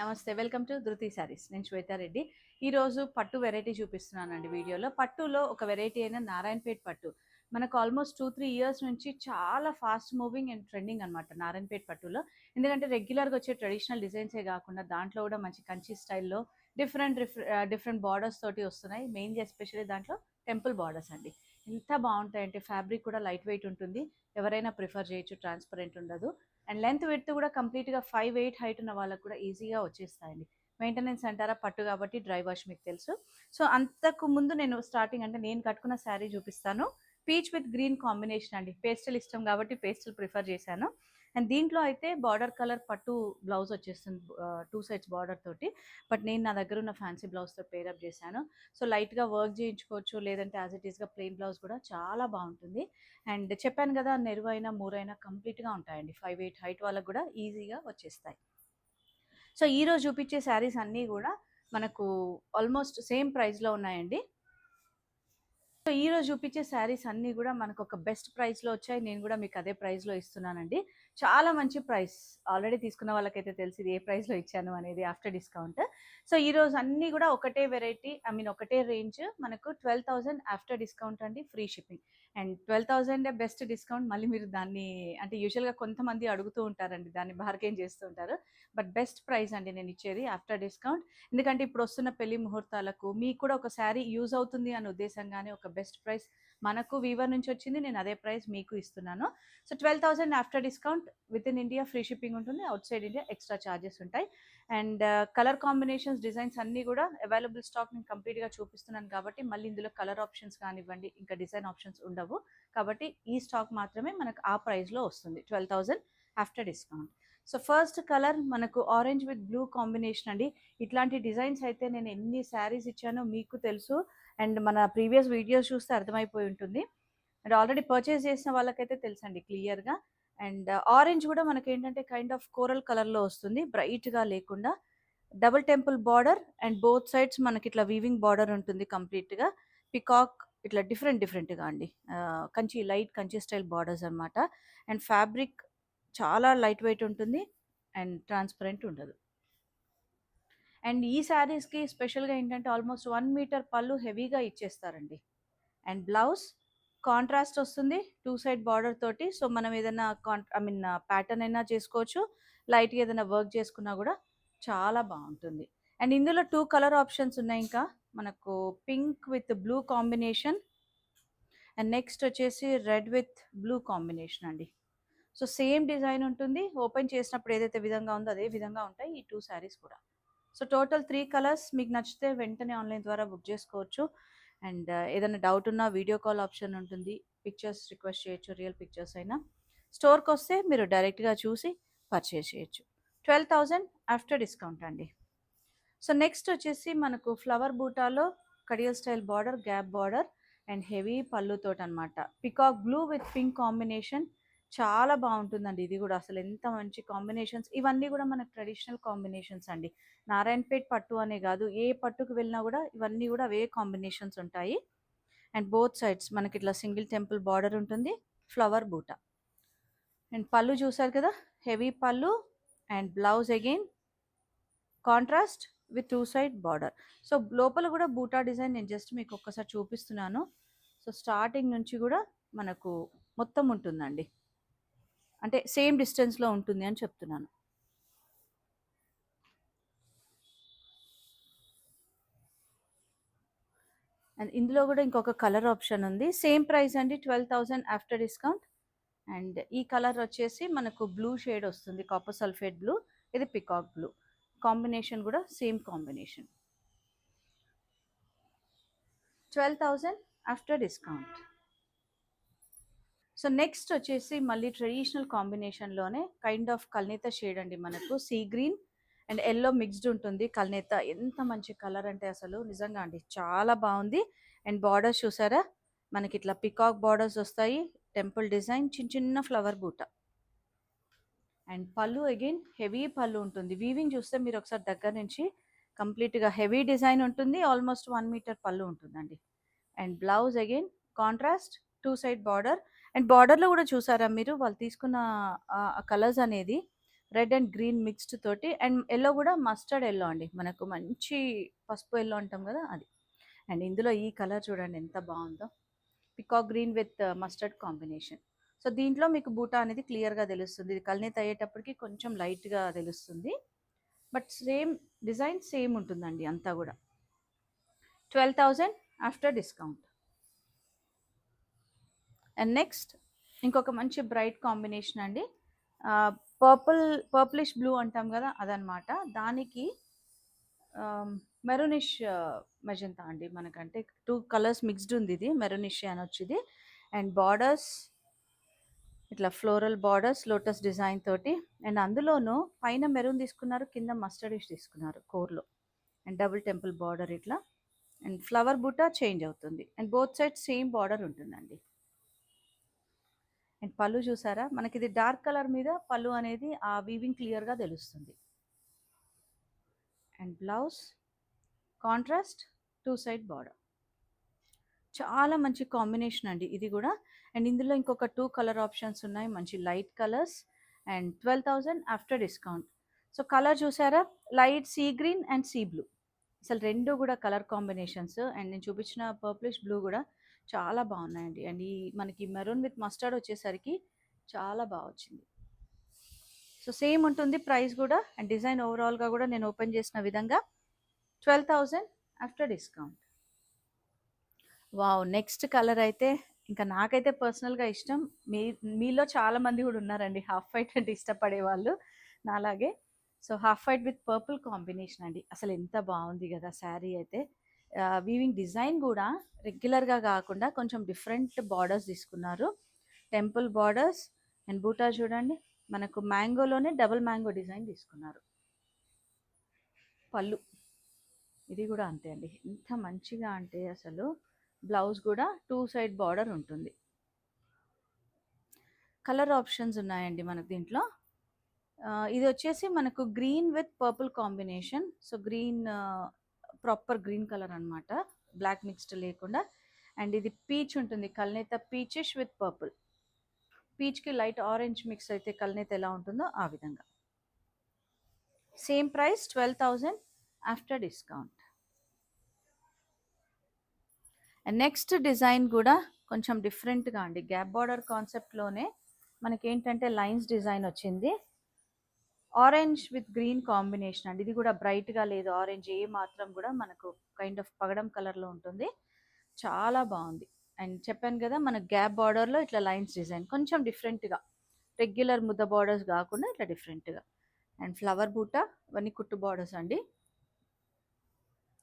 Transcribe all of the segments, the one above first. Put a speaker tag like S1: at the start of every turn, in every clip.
S1: నమస్తే. Welcome to ధృతి సారీస్. నేను శ్వేతారెడ్డి. ఈరోజు పట్టు వెరైటీ చూపిస్తున్నానండి వీడియోలో. పట్టులో ఒక వెరైటీ అయిన నారాయణపేట్ పట్టు. మనకు ఆల్మోస్ట్ 2, 3 ఇయర్స్ నుంచి చాలా ఫాస్ట్ మూవింగ్ అండ్ ట్రెండింగ్ అనమాట నారాయణపేట్ పట్టులో. ఎందుకంటే రెగ్యులర్‌గా వచ్చే ట్రెడిషనల్ డిజైన్సే కాకుండా దాంట్లో కూడా మంచి కంచి స్టైల్‌లో డిఫరెంట్ బార్డర్స్ తోటి వస్తున్నాయి. మెయిన్‌గా ఎస్పెషల్లీ దాంట్లో టెంపుల్ బార్డర్స్ అండి. ఎంత బాగుంటాయంటే ఫ్యాబ్రిక్ కూడా లైట్ వెయిట్ ఉంటుంది. ఎవరైనా ప్రిఫర్ చేయొచ్చు. ట్రాన్స్పరెంట్ ఉండదు. అండ్ లెంత్ విడ్త్ కూడా కంప్లీట్‌గా 5'8" హైట్ ఉన్న వాళ్ళకి కూడా ఈజీగా వచ్చేస్తాయండి. మెయింటెనెన్స్ అంటారా పట్టు కాబట్టి డ్రై వాష్ మీకు తెలుసు. సో, అంతకు ముందు నేను స్టార్టింగ్ అంటే నేను కట్టుకున్న శారీ చూపిస్తాను. పీచ్ విత్ గ్రీన్ కాంబినేషన్ అండి. పేస్టల్ ఇష్టం కాబట్టి పేస్టల్ ప్రిఫర్ చేశాను. అండ్ దీంట్లో అయితే బార్డర్ కలర్ పట్టు బ్లౌజ్ వచ్చేస్తుంది. 2 సైడ్స్ బార్డర్ తోటి. బట్ నేను నా దగ్గర ఉన్న ఫ్యాన్సీ బ్లౌజ్‌తో పేరప్ చేశాను. సో, లైట్‌గా వర్క్ చేయించుకోవచ్చు. లేదంటే యాజ్ ఇట్ ఈస్‌గా ప్లెయిన్ బ్లౌజ్ కూడా చాలా బాగుంటుంది. అండ్ చెప్పాను కదా నెరువైనా, మూరైనా కంప్లీట్‌గా ఉంటాయండి. 5'8" హైట్ వాళ్ళకి కూడా ఈజీగా వచ్చేస్తాయి. సో, ఈరోజు చూపించే శారీస్ అన్నీ కూడా మనకు ఆల్మోస్ట్ సేమ్ ప్రైస్‌లో ఉన్నాయండి. సో, ఈరోజు చూపించే శారీస్ అన్నీ కూడా మనకు ఒక బెస్ట్ ప్రైస్‌లో వచ్చాయి. నేను కూడా మీకు అదే ప్రైస్‌లో ఇస్తున్నానండి. చాలా మంచి ప్రైస్. ఆల్రెడీ తీసుకున్న వాళ్ళకైతే తెలుసు ఇది ఏ ప్రైస్‌లో ఇచ్చాను అనేది ఆఫ్టర్ డిస్కౌంట్. సో, ఈరోజు అన్నీ కూడా ఒకటే వెరైటీ ఒకటే రేంజ్ మనకు 12,000 ఆఫ్టర్ డిస్కౌంట్ అండి. Free shipping. And 12,000 best discount. మళ్ళీ మీరు దాన్ని అంటే యూజువల్‌గా కొంతమంది అడుగుతూ ఉంటారండి. దాన్ని బార్గెయిన్ చేస్తూ ఉంటారు. బట్ బెస్ట్ ప్రైస్ అండి నేను ఇచ్చేది ఆఫ్టర్ డిస్కౌంట్. ఎందుకంటే ఇప్పుడు వస్తున్న పెళ్లి ముహూర్తాలకు మీకు కూడా ఒక శారీ యూజ్ అవుతుంది అనే ఉద్దేశంగానే ఒక బెస్ట్ ప్రైస్ మనకు వీవర్ నుంచి వచ్చింది. నేను అదే ప్రైస్ మీకు ఇస్తున్నాను. So, 12,000 after discount. Within India free shipping ఉంటుంది. Outside India extra charges ఉంటాయి. అండ్ కలర్ కాంబినేషన్స్, డిజైన్స్ అన్నీ కూడా అవైలబుల్ స్టాక్ నేను కంప్లీట్‌గా చూపిస్తున్నాను కాబట్టి మళ్ళీ ఇందులో కలర్ ఆప్షన్స్ కానివ్వండి, ఇంకా డిజైన్ ఆప్షన్స్ ఉండవు. కాబట్టి ఈ స్టాక్ మాత్రమే మనకు ఆ ప్రైస్‌లో వస్తుంది. 12,000 after discount. So, first colour మనకు ఆరెంజ్ విత్ బ్లూ కాంబినేషన్ అండి. ఇట్లాంటి డిజైన్స్ అయితే నేను ఎన్ని శారీస్ ఇచ్చానో మీకు తెలుసు. అండ్ మన ప్రీవియస్ వీడియోస్ చూస్తే అర్థమైపోయి ఉంటుంది. అండ్ ఆల్రెడీ పర్చేస్ చేసిన వాళ్ళకైతే తెలుసండి క్లియర్‌గా. అండ్ ఆరెంజ్ కూడా మనకేంటంటే కైండ్ ఆఫ్ కోరల్ కలర్‌లో వస్తుంది. బ్రైట్‌గా లేకుండా. Double temple border and both sides మనకి ఇట్లా వీవింగ్ బార్డర్ ఉంటుంది కంప్లీట్‌గా. పికాక్ ఇట్లా డిఫరెంట్‌గా అండి. లైట్ కంచి స్టైల్ బార్డర్స్ అన్నమాట. అండ్ ఫ్యాబ్రిక్ చాలా లైట్ వెయిట్ ఉంటుంది. అండ్ ట్రాన్స్పరెంట్ ఉండదు. అండ్ ఈ శారీస్‌కి స్పెషల్‌గా ఏంటంటే ఆల్మోస్ట్ 1 మీటర్ పళ్ళు హెవీగా ఇచ్చేస్తారండి. అండ్ బ్లౌజ్ కాంట్రాస్ట్ వస్తుంది. 2 సైడ్ బార్డర్ తోటి. సో, మనం ఏదైనా ప్యాటర్న్ అయినా చేసుకోవచ్చు. లైట్‌గా ఏదైనా వర్క్ చేసుకున్నా కూడా చాలా బావుంటుంది. అండ్ ఇందులో 2 కలర్ ఆప్షన్స్ ఉన్నాయి ఇంకా. మనకు pink with blue combination and next వచ్చేసి రెడ్ విత్ బ్లూ కాంబినేషన్ అండి. సో, సేమ్ డిజైన్ ఉంటుంది. ఓపెన్ చేసినప్పుడు ఏదైతే విధంగా ఉందో అదే విధంగా ఉంటాయి ఈ 2 శారీస్ కూడా. సో, టోటల్ 3 కలర్స్ మీకు నచ్చితే వెంటనే ఆన్‌లైన్ ద్వారా బుక్ చేసుకోవచ్చు. అండ్ ఏదైనా డౌట్ ఉన్నా వీడియో కాల్ ఆప్షన్ ఉంటుంది. పిక్చర్స్ రిక్వెస్ట్ చేయొచ్చు. రియల్ పిక్చర్స్ అయినా. స్టోర్‌కొస్తే మీరు డైరెక్ట్‌గా చూసి పర్చేజ్ చేయొచ్చు. 12,000 ఆఫ్టర్ డిస్కౌంట్ అండి. సో, నెక్స్ట్ వచ్చేసి మనకు ఫ్లవర్ బూటాలో కడియల్ style border, gap border and heavy పళ్ళుతోటనమాట. Peacock blue with pink combination చాలా బాగుంటుందండి. ఇది కూడా అసలు ఎంత మంచి కాంబినేషన్స్. ఇవన్నీ కూడా మనకు ట్రెడిషనల్ కాంబినేషన్స్ అండి. నారాయణపేట్ పట్టు అనే కాదు, ఏ పట్టుకు వెళ్ళినా కూడా ఇవన్నీ కూడా అవే కాంబినేషన్స్ ఉంటాయి. అండ్ బోత్ సైడ్స్ మనకి ఇట్లా సింగిల్ టెంపుల్ బార్డర్ ఉంటుంది. ఫ్లవర్ బూట అండ్ పళ్ళు చూసారు కదా, హెవీ పళ్ళు and blouse again contrast with 2 side border. So, లోపల కూడా బూటా డిజైన్ నేను జస్ట్ మీకు ఒక్కసారి చూపిస్తున్నాను. సో, స్టార్టింగ్ నుంచి కూడా మనకు మొత్తం ఉంటుందండి. అంటే సేమ్ డిస్టెన్స్‌లో ఉంటుంది అని చెప్తున్నాను. అండ్ ఇందులో కూడా ఇంకొక కలర్ ఆప్షన్ ఉంది. సేమ్ ప్రైస్ అండి. 12,000 ఆఫ్టర్ డిస్కౌంట్. అండ్ ఈ కలర్ వచ్చేసి మనకు బ్లూ షేడ్ వస్తుంది. Copper sulphate blue. ఇది పికాక్ బ్లూ. కాంబినేషన్ కూడా same combination. 12,000 after discount. So, next వచ్చేసి మళ్ళీ ట్రెడిషనల్ కాంబినేషన్‌లోనే కైండ్ ఆఫ్ కల్నేత షేడ్ అండి మనకు. See green and yellow mixed ఉంటుంది. కల్నేత ఎంత మంచి కలర్ అంటే అసలు నిజంగా అండి చాలా బావుంది. అండ్ బార్డర్స్ చూసారా? మనకి ఇట్లా పికాక్ బార్డర్స్ వస్తాయి. టెంపుల్ డిజైన్ చిన్న ఫ్లవర్ బూట. అండ్ పళ్ళు అగైన్ హెవీ పళ్ళు ఉంటుంది. వీవింగ్ చూస్తే మీరు ఒకసారి దగ్గర నుంచి కంప్లీట్‌గా హెవీ డిజైన్ ఉంటుంది. ఆల్మోస్ట్ 1 మీటర్ పళ్ళు ఉంటుందండి. And blouse again contrast 2 side border. And బార్డర్‌లో కూడా చూసారా మీరు వాళ్ళు తీసుకున్న కలర్స్ అనేది రెడ్ అండ్ గ్రీన్ మిక్స్డ్ తోటి, అండ్ ఎల్లో కూడా మస్టర్డ్ ఎల్లో అండి, మనకు మంచి పసుపు ఎల్లో అంటాం కదా అది. అండ్ ఇందులో ఈ కలర్ చూడండి ఎంత బాగుందో, peacock green with mustard combination. So దీంట్లో మీకు బూటా అనేది క్లియర్గా తెలుస్తుంది, ఇది కల్నేత అయ్యేటప్పటికి కొంచెం లైట్గా తెలుస్తుంది, బట్ సేమ్ డిజైన్ సేమ్ ఉంటుందండి అంతా కూడా. 12,000 ఆఫ్టర్ డిస్కౌంట్. అండ్ నెక్స్ట్ ఇంకొక మంచి బ్రైట్ కాంబినేషన్ అండి, పర్పులిష్ బ్లూ అంటాం కదా అదనమాట, దానికి మెరూనిష్ మెజంతా అండి, మనకంటే 2 కలర్స్ మిక్స్డ్ ఉంది, ఇది మెరూనిష్ అనొచ్చు ఇది. అండ్ బార్డర్స్ ఇట్లా ఫ్లోరల్ బార్డర్స్ లోటస్ డిజైన్ తోటి, అండ్ అందులోనూ పైన మెరూన్ తీసుకున్నారు, కింద మస్టర్డిష్ తీసుకున్నారు కోర్లో, అండ్ డబుల్ టెంపుల్ బార్డర్ ఇట్లా, అండ్ ఫ్లవర్ బూటా చేంజ్ అవుతుంది, and both side same border ఉంటుందండి. అండ్ పళ్ళు చూసారా, మనకి ఇది డార్క్ కలర్ మీద పళ్ళు అనేది ఆ వీవింగ్ క్లియర్గా తెలుస్తుంది. And blouse contrast 2 side border, చాలా మంచి కాంబినేషన్ అండి ఇది కూడా. అండ్ ఇందులో ఇంకొక 2 కలర్ ఆప్షన్స్ ఉన్నాయి, మంచి light colours, and 12,000 after discount. So colour చూసారా, light sea green and sea blue, అసలు రెండు కూడా కలర్ కాంబినేషన్స్, అండ్ నేను చూపించిన పర్పులిష్ బ్లూ కూడా చాలా బాగున్నాయండి. అండ్ ఈ మనకి మెరూన్ విత్ మస్టర్డ్ వచ్చేసరికి చాలా బాగా వచ్చింది. సో సేమ్ ఉంటుంది ప్రైస్ కూడా, అండ్ డిజైన్ ఓవరాల్గా కూడా నేను ఓపెన్ చేసిన విధంగా 12,000 after discount. Wow! Next colour అయితే ఇంకా నాకైతే పర్సనల్‌గా ఇష్టం. మీలో చాలామంది కూడా ఉన్నారండి హాఫ్ వైట్ అంటే ఇష్టపడే వాళ్ళు నాలాగే. So half white with purple combination అండి. అసలు ఎంత బాగుంది కదా శారీ అయితే. వీవింగ్ డిజైన్ కూడా రెగ్యులర్‌గా కాకుండా కొంచెం డిఫరెంట్ బార్డర్స్ తీసుకున్నారు. టెంపుల్ బార్డర్స్, అండ్ బూటా చూడండి, మనకు మ్యాంగోలోనే డబుల్ మ్యాంగో డిజైన్ తీసుకున్నారు. పళ్ళు ఇది కూడా అంతే అండి, ఎంత మంచిగా అంటే అసలు. బ్లౌజ్ కూడా 2 సైడ్ బార్డర్ ఉంటుంది. కలర్ ఆప్షన్స్ ఉన్నాయండి మనకు దీంట్లో. ఇది వచ్చేసి మనకు green with purple combination, so green proper green colour అనమాట, బ్లాక్ మిక్స్డ్ లేకుండా. అండ్ ఇది పీచ్ ఉంటుంది, కల్నేత పీచిష్ విత్ పర్పుల్, పీచ్కి లైట్ ఆరెంజ్ మిక్స్ అయితే కల్నేత ఎలా ఉంటుందో ఆ విధంగా. Same price 12,000 after discount. And next design కూడా కొంచెం డిఫరెంట్గా అండి, గ్యాప్ బార్డర్ కాన్సెప్ట్లోనే మనకేంటంటే లైన్స్ డిజైన్ వచ్చింది, ఆరెంజ్ విత్ గ్రీన్ కాంబినేషన్ అండి. ఇది కూడా బ్రైట్గా లేదు ఆరెంజ్ ఏ మాత్రం కూడా, మనకు కైండ్ ఆఫ్ పగడం కలర్లో ఉంటుంది, చాలా బాగుంది. అండ్ చెప్పాను కదా మన గ్యాప్ బార్డర్లో ఇట్లా లైన్స్ డిజైన్ కొంచెం డిఫరెంట్గా, రెగ్యులర్ ముద్ద బార్డర్స్ కాకుండా ఇట్లా డిఫరెంట్గా. అండ్ ఫ్లవర్ బూటా ఇవన్నీ కుట్టు బార్డర్స్ అండి.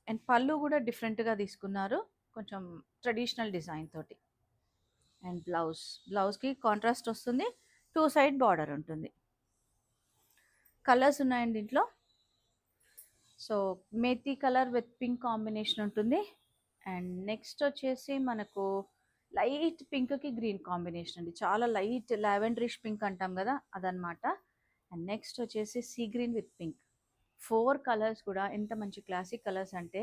S1: అండ్ పళ్ళు కూడా డిఫరెంట్గా తీసుకున్నారు, కొంచెం ట్రెడిషనల్ డిజైన్ తోటి. అండ్ బ్లౌజ్కి కాంట్రాస్ట్ వస్తుంది, 2 సైడ్ బార్డర్ ఉంటుంది. కలర్స్ ఉన్నాయండి దీంట్లో. So methi colour with pink combination ఉంటుంది, అండ్ నెక్స్ట్ వచ్చేసి మనకు లైట్ పింక్కి గ్రీన్ కాంబినేషన్ అండి, చాలా లైట్ లావెండరిష్ పింక్ అంటాం కదా అదనమాట. అండ్ నెక్స్ట్ వచ్చేసి sea green with pink, 4 colours కూడా ఎంత మంచి క్లాసిక్ కలర్స్ అంటే,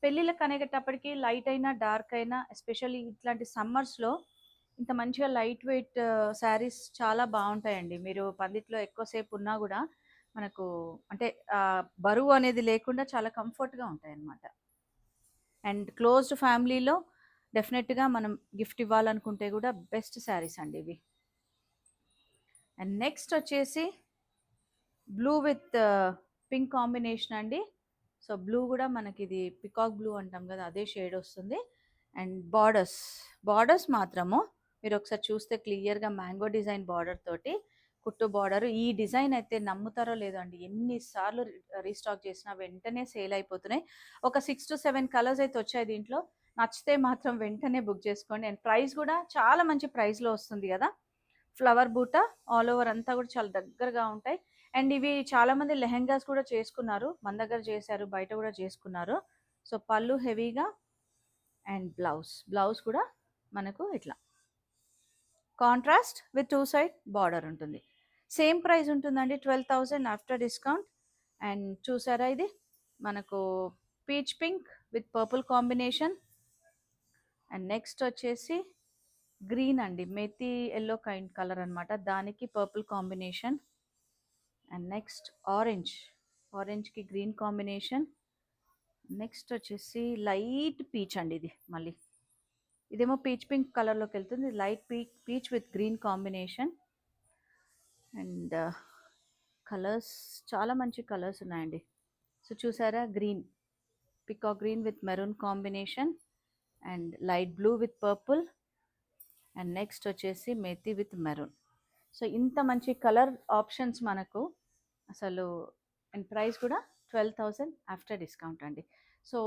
S1: పెళ్ళిళ్ళకి అనేటప్పటికి లైట్ అయినా డార్క్ అయినా, ఎస్పెషల్లీ ఇట్లాంటి సమ్మర్స్లో ఇంత మంచిగా లైట్ వెయిట్ శారీస్ చాలా బాగుంటాయండి. మీరు పందిట్లో ఎక్కువసేపు ఉన్నా కూడా మనకు అంటే బరువు అనేది లేకుండా చాలా కంఫర్ట్గా ఉంటాయి అన్నమాట. అండ్ క్లోజ్డ్ ఫ్యామిలీలో డెఫినెట్గా మనం గిఫ్ట్ ఇవ్వాలనుకుంటే కూడా బెస్ట్ శారీస్ అండి ఇవి. అండ్ నెక్స్ట్ వచ్చేసి బ్లూ విత్ పింక్ కాంబినేషన్ అండి. సో బ్లూ కూడా మనకి ఇది పికాక్ బ్లూ అంటాం కదా అదే షేడ్ వస్తుంది. అండ్ బార్డర్స్ మాత్రము మీరు ఒకసారి చూస్తే క్లియర్గా మ్యాంగో డిజైన్ బార్డర్ తోటి కుట్టు బార్డర్. ఈ డిజైన్ అయితే నమ్ముతారో లేదో అండి, ఎన్నిసార్లు రీస్టాక్ చేసినా వెంటనే సేల్ అయిపోతున్నాయి. ఒక 6 to 7 కలర్స్ అయితే వచ్చాయి దీంట్లో, నచ్చితే మాత్రం వెంటనే బుక్ చేసుకోండి. అండ్ ప్రైస్ కూడా చాలా మంచి ప్రైస్లో వస్తుంది కదా. ఫ్లవర్ బూట ఆల్ ఓవర్ అంతా కూడా చాలా దగ్గరగా ఉంటాయి. అండ్ ఇవి చాలామంది లెహెంగాస్ కూడా చేసుకున్నారు, మన దగ్గర చేశారు, బయట కూడా చేసుకున్నారు. సో పళ్ళు హెవీగా, అండ్ బ్లౌజ్ కూడా మనకు ఇట్లా కాంట్రాస్ట్ విత్ 2 సైడ్ బార్డర్ ఉంటుంది. సేమ్ ప్రైస్ ఉంటుందండి 12,000 ఆఫ్టర్ డిస్కౌంట్. అండ్ చూసారా ఇది మనకు peach pink with purple combination. And next వచ్చేసి గ్రీన్ అండి, మెతి ఎల్లో కైండ్ కలర్ అనమాట, దానికి పర్పుల్ కాంబినేషన్. అండ్ నెక్స్ట్ ఆరెంజ్కి గ్రీన్ కాంబినేషన్. నెక్స్ట్ వచ్చేసి లైట్ పీచ్ అండి, ఇది మళ్ళీ ఇదేమో పీచ్ పింక్ కలర్లోకి వెళ్తుంది, light peach with green combination. And colours చాలా మంచి కలర్స్ ఉన్నాయండి. సో చూసారా, green, peacock green with maroon combination, and light blue with purple, and next వచ్చేసి మెతి విత్ మెరూన్. సో ఇంత మంచి కలర్ ఆప్షన్స్ మనకు అసలు, అండ్ ప్రైస్ కూడా 12,000 ఆఫ్టర్ డిస్కౌంట్ అండి. సో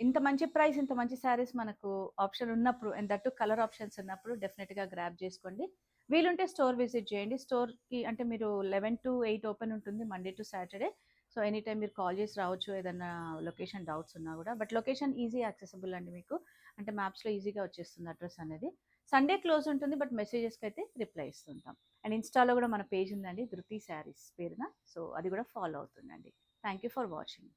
S1: ఇంత మంచి ప్రైస్, ఇంత మంచి శారీస్ మనకు ఆప్షన్ ఉన్నప్పుడు, అండ్ దట్టు కలర్ ఆప్షన్స్ ఉన్నప్పుడు డెఫినెట్గా గ్రాప్ చేసుకోండి. వీలుంటే స్టోర్ విజిట్ చేయండి. స్టోర్కి అంటే మీరు 11 to 8 ఓపెన్ ఉంటుంది, Monday to Saturday. So any time మీరు కాల్ చేసి రావచ్చు, ఏదన్నా లొకేషన్ డౌట్స్ ఉన్నా కూడా. బట్ లొకేషన్ ఈజీ యాక్సెసిబుల్ అండి మీకు, అంటే మ్యాప్స్లో ఈజీగా వచ్చేస్తుంది అడ్రస్ అనేది. సండే క్లోజ్ ఉంటుంది, బట్ మెసేజెస్కి అయితే రిప్లై ఇస్తుంటాం. అండ్ ఇన్స్టాలో కూడా మన పేజ్ ఉందండి, ధృతి శారీస్ పేరున. సో అది కూడా ఫాలో అవుతుందండి. Thank you for watching.